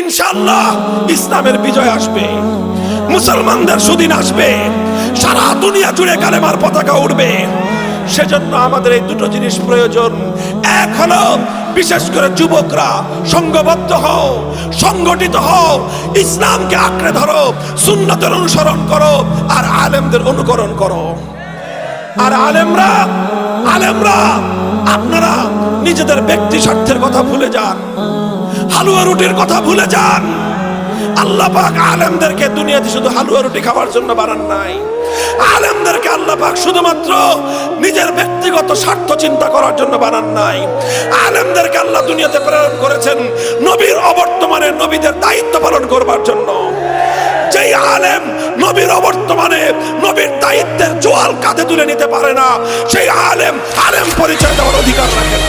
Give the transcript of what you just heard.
ইনশাআল্লাহ ইসলামের বিজয় আসবে, মুসলমানদের সুদিন আসবে, সারা দুনিয়া জুড়ে কালেমার পতাকা উঠবে। সেজন্য আমাদের এই দুটো জিনিস প্রয়োজন। এক হলো বিশেষ করে যুবকরা সংঘবদ্ধ হও, সংগঠিত হও, ইসলামকে আঁকড়ে ধরো, সুন্নতের অনুসরণ করো, আর আলেমদের অনুকরণ করো। আর আলেমরা আপনারা নিজেদের ব্যক্তি স্বার্থের কথা ভুলে যান, হালুয়া রুটির কথা ভুলে যান। আল্লাহ পাক আলেমদেরকে দুনিয়াতে শুধু হালুয়া রুটি খাওয়ার জন্য বানান নাই। আলেমদেরকে আল্লাহ পাক শুধুমাত্র নিজের ব্যক্তিগত স্বার্থ চিন্তা করার জন্য বানান নাই। আলেমদেরকে আল্লাহ দুনিয়াতে প্রেরণ করেছেন নবীর অবর্তমানে নবীদের দায়িত্ব পালন করবার জন্য। যেই আলেম নবীর অবর্তমানে নবীর দায়িত্বের জোয়াল কাঁধে তুলে নিতে পারে না, সেই আলেম পরিচয় দেওয়ার অধিকার রাখে না।